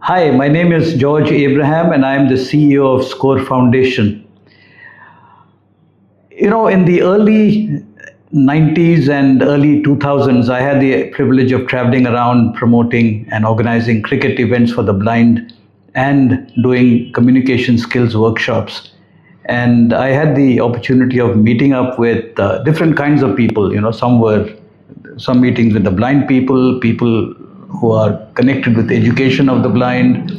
Hi, my name is George Abraham, and I am the CEO of SCORE Foundation. In the early 90s and early 2000s, I had the privilege of traveling around promoting and organizing cricket events for the blind and doing communication skills workshops. And I had the opportunity of meeting up with different kinds of people. Some meetings with the blind people, people who are connected with the education of the blind,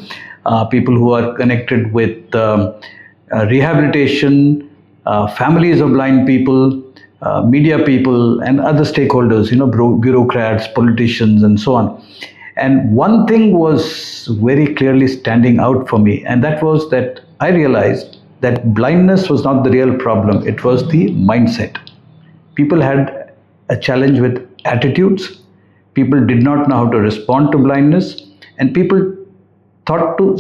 people who are connected with rehabilitation, families of blind people, media people, and other stakeholders, bureaucrats, politicians, and so on. And one thing was very clearly standing out for me, and that was that I realized that blindness was not the real problem, it was the mindset. People had a challenge with attitudes, people did not know how to respond to blindness, and thought to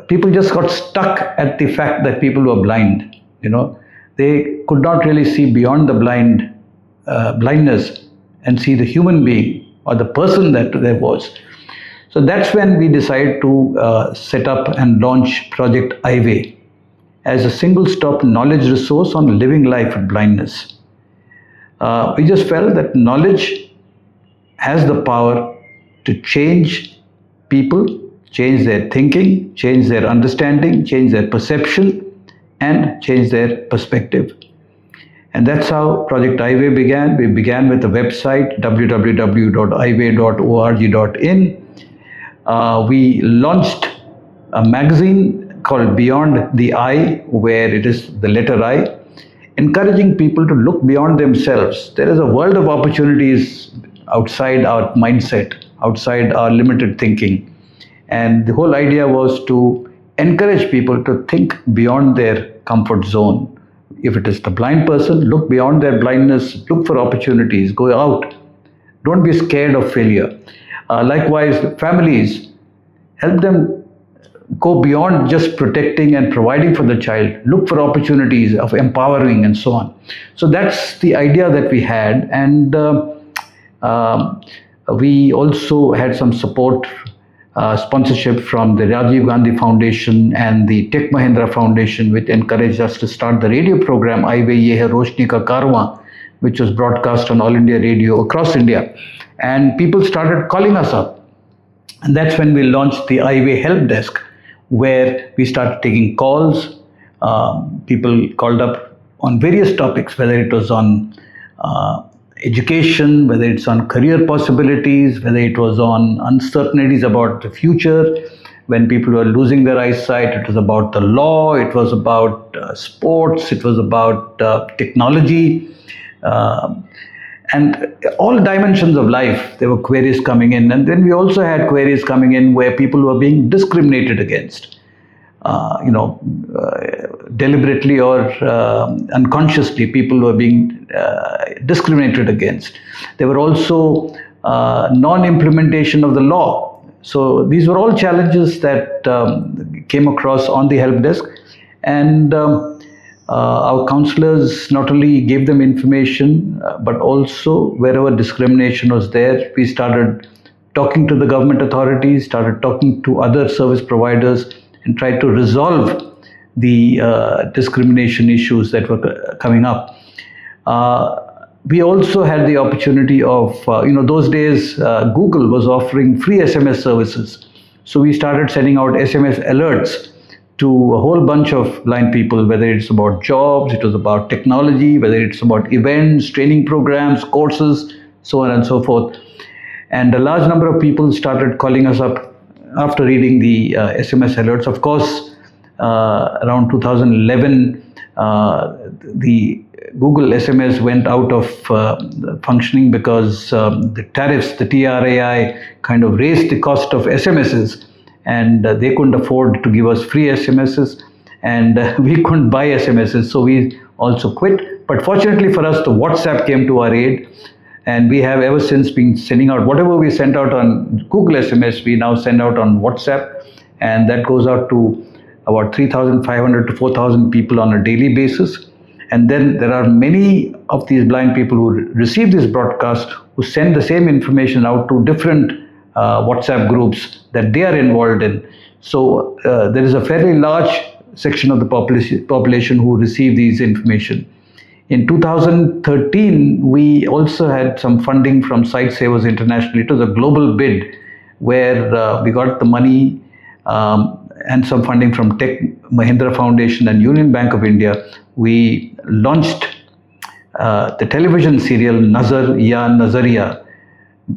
people just got stuck at the fact that people were blind. They could not really see beyond the blindness and see the human being or the person that there was. So that's when we decided to set up and launch Project Eyeway as a single-stop knowledge resource on living life with blindness. We just felt that knowledge has the power to change people, change their thinking, change their understanding, change their perception, and change their perspective. And that's how Project Eyeway began. We began with a website, www.eyeway.org.in. We launched a magazine called Beyond the Eye, where it is the letter I, encouraging people to look beyond themselves. There is a world of opportunities outside our mindset, outside our limited thinking. And the whole idea was to encourage people to think beyond their comfort zone. If it is the blind person, look beyond their blindness, look for opportunities, go out. Don't be scared of failure. Likewise, families, help them go beyond just protecting and providing for the child, look for opportunities of empowering and so on. So that's the idea that we had. And we also had some support, sponsorship from the Rajiv Gandhi Foundation and the Tech Mahindra Foundation, which encouraged us to start the radio program Eyeway Ye Hai Roshni Ka Karwan, which was broadcast on All India Radio across India. And people started calling us up. And that's when we launched the Eyeway Help Desk, where we started taking calls. People called up on various topics, whether it was on education, whether it's on career possibilities, whether it was on uncertainties about the future, when people were losing their eyesight. It was about the law, it was about sports, it was about technology, and all dimensions of life. There were queries coming in. And then we also had queries coming in where people were being discriminated against, deliberately or unconsciously. People were being discriminated against. There were also non-implementation of the law. So these were all challenges that came across on the help desk. And our counselors not only gave them information, but also wherever discrimination was there, we started talking to the government authorities, started talking to other service providers, and tried to resolve the discrimination issues that were coming up. We also had the opportunity of, those days Google was offering free SMS services. So we started sending out SMS alerts to a whole bunch of blind people, whether it's about jobs, it was about technology, whether it's about events, training programs, courses, so on and so forth. And a large number of people started calling us up after reading the SMS alerts. Of course, around 2011, the Google SMS went out of functioning because the tariffs, the TRAI, kind of raised the cost of SMSs, and they couldn't afford to give us free SMSs, and we couldn't buy SMSs, so we also quit. But fortunately for us, the WhatsApp came to our aid, and we have ever since been sending out whatever we sent out on Google SMS, we now send out on WhatsApp, and that goes out to about 3,500 to 4,000 people on a daily basis. And then there are many of these blind people who receive this broadcast who send the same information out to different WhatsApp groups that they are involved in. So there is a fairly large section of the population who receive these information. In 2013, we also had some funding from Sight Savers International. It was a global bid where we got the money and some funding from Tech Mahindra Foundation and Union Bank of India. We launched the television serial Nazar Ya Nazariya.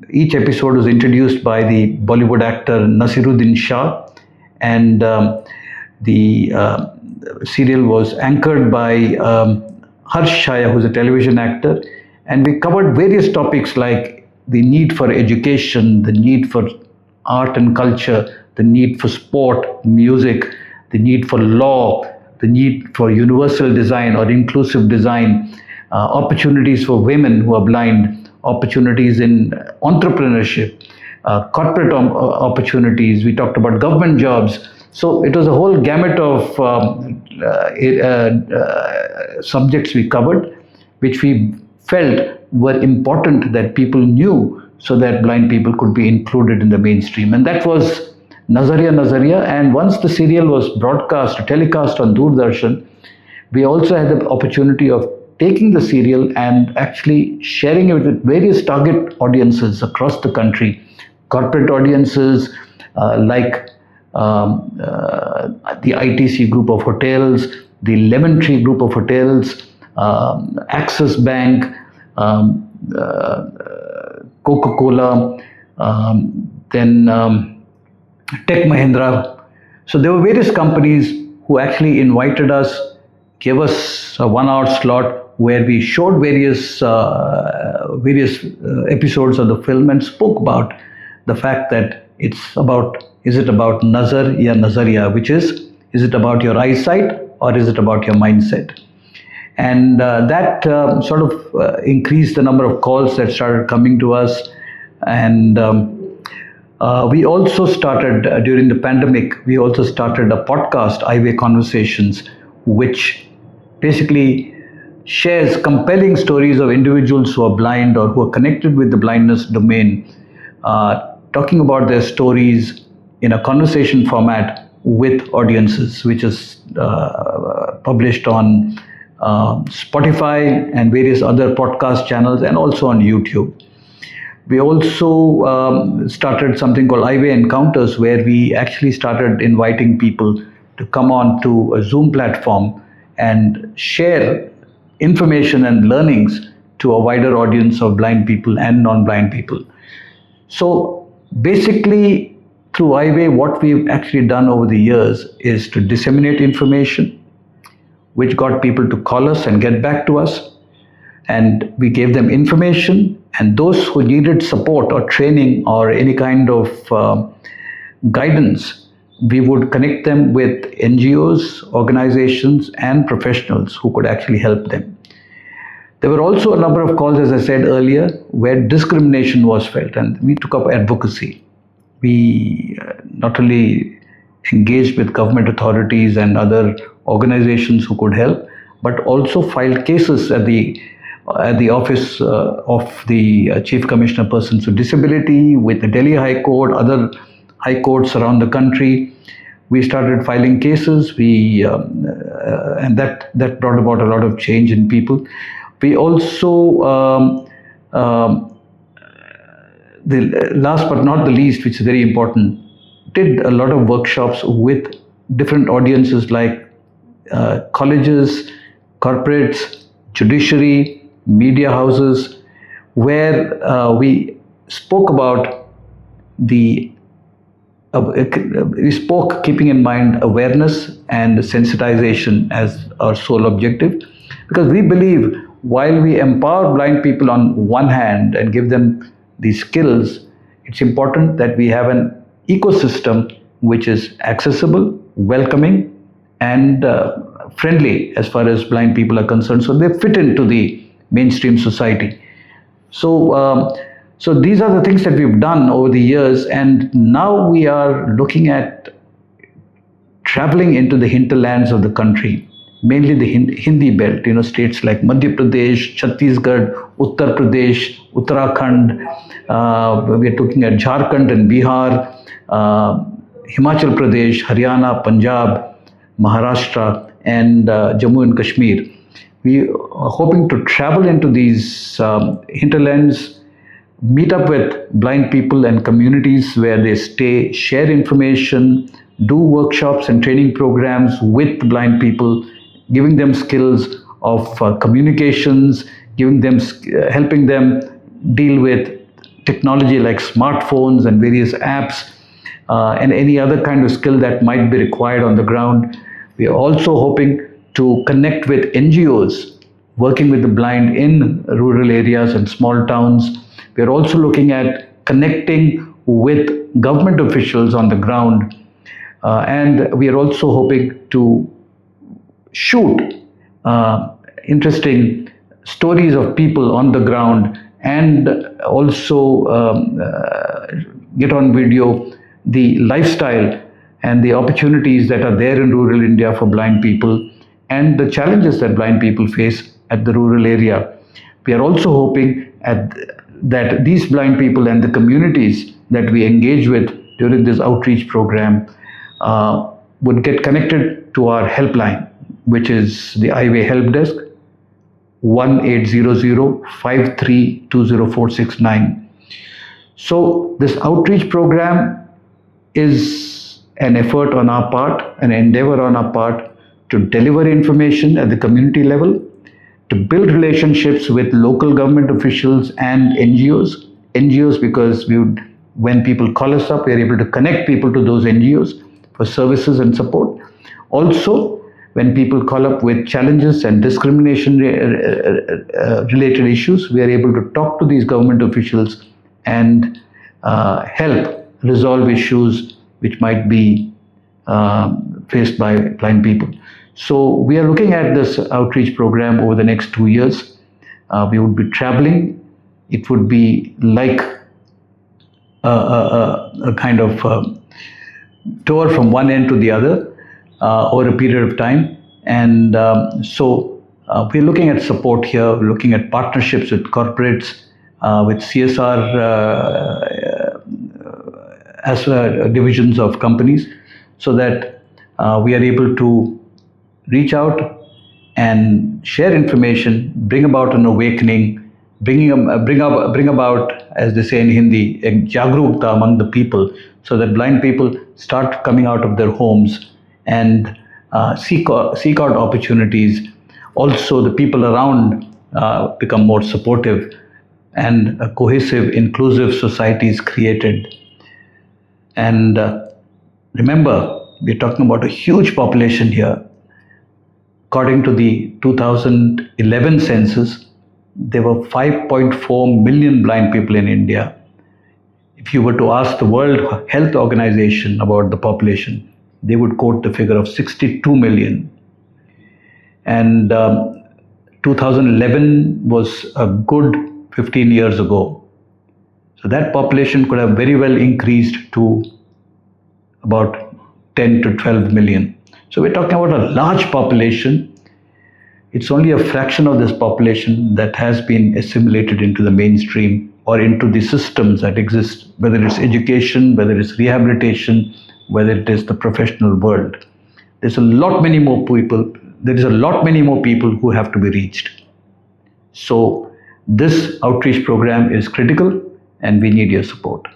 Each episode was introduced by the Bollywood actor Nasiruddin Shah, and the serial was anchored by Harsh Shaya, who's a television actor, and we covered various topics like the need for education, the need for art and culture, the need for sport, music, the need for law, the need for universal design or inclusive design, opportunities for women who are blind, opportunities in entrepreneurship, corporate opportunities. We talked about government jobs. So it was a whole gamut of subjects we covered, which we felt were important that people knew so that blind people could be included in the mainstream. And that was Nazariya Nazariya. And once the serial was broadcast, telecast on Doordarshan, we also had the opportunity of taking the serial and actually sharing it with various target audiences across the country, corporate audiences like the ITC group of hotels, the Lemon Tree group of hotels, Axis Bank, Coca-Cola, then Tech Mahindra. So there were various companies who actually invited us, gave us a 1-hour slot where we showed various episodes of the film and spoke about the fact that is it about Nazar Ya Nazariya, which is it about your eyesight or is it about your mindset? And that sort of increased the number of calls that started coming to us. And we also started, during the pandemic, we also started a podcast, Eyeway Conversations, which basically shares compelling stories of individuals who are blind or who are connected with the blindness domain, talking about their stories in a conversation format with audiences, which is published on Spotify and various other podcast channels and also on YouTube. We also started something called Eyeway Encounters, where we actually started inviting people to come on to a Zoom platform and share information and learnings to a wider audience of blind people and non-blind people. So basically, through Eyeway, what we've actually done over the years is to disseminate information, which got people to call us and get back to us. And we gave them information, and those who needed support or training or any kind of guidance, we would connect them with NGOs, organizations, and professionals who could actually help them. There were also a number of calls, as I said earlier, where discrimination was felt, and we took up advocacy. We not only engaged with government authorities and other organizations who could help, but also filed cases at the office of the Chief Commissioner Persons with Disability, with the Delhi High Court, other high courts around the country. We started filing cases. And that brought about a lot of change in people. We also, the last but not the least, which is very important, did a lot of workshops with different audiences like colleges, corporates, judiciary, media houses, where we spoke about we spoke keeping in mind awareness and sensitization as our sole objective, because we believe while we empower blind people on one hand and give them these skills, it's important that we have an ecosystem which is accessible, welcoming, and friendly as far as blind people are concerned, so they fit into the mainstream society. So these are the things that we've done over the years, and now we are looking at traveling into the hinterlands of the country, mainly the Hindi belt, states like Madhya Pradesh, Chhattisgarh, Uttar Pradesh, Uttarakhand, we are looking at Jharkhand and Bihar, Himachal Pradesh, Haryana, Punjab, Maharashtra, and Jammu and Kashmir. We are hoping to travel into these hinterlands, meet up with blind people and communities where they stay, share information, do workshops and training programs with blind people, giving them skills of communications, helping them deal with technology like smartphones and various apps, and any other kind of skill that might be required on the ground. We are also hoping to connect with NGOs working with the blind in rural areas and small towns. We are also looking at connecting with government officials on the ground, and we are also hoping to shoot interesting stories of people on the ground, and also get on video the lifestyle and the opportunities that are there in rural India for blind people, and the challenges that blind people face at the rural area. We are also hoping that these blind people and the communities that we engage with during this outreach program would get connected to our helpline, which is the Eyeway help desk, 1-800-5320469. So this outreach program is an effort on our part, an endeavor on our part to deliver information at the community level, to build relationships with local government officials and NGOs. NGOs because when people call us up, we are able to connect people to those NGOs for services and support. Also, when people call up with challenges and discrimination related issues, we are able to talk to these government officials and help resolve issues which might be faced by blind people. So we are looking at this outreach program over the next 2 years. We would be traveling. It would be like a kind of tour from one end to the other over a period of time. And so we're looking at support here. We're looking at partnerships with corporates, with CSR as divisions of companies, so that we are able to reach out and share information, bring about an awakening, bring about, as they say in Hindi, a jagrukta among the people, so that blind people start coming out of their homes and seek out opportunities. Also, the people around become more supportive, and a cohesive, inclusive society is created. And remember, we're talking about a huge population here. According to the 2011 census, there were 5.4 million blind people in India. If you were to ask the World Health Organization about the population, they would quote the figure of 62 million. And 2011 was a good 15 years ago. So that population could have very well increased to about 10 to 12 million. So we're talking about a large population. It's only a fraction of this population that has been assimilated into the mainstream or into the systems that exist, whether it's education, whether it's rehabilitation, whether it is the professional world. There is a lot many more people who have to be reached. So this outreach program is critical, and we need your support.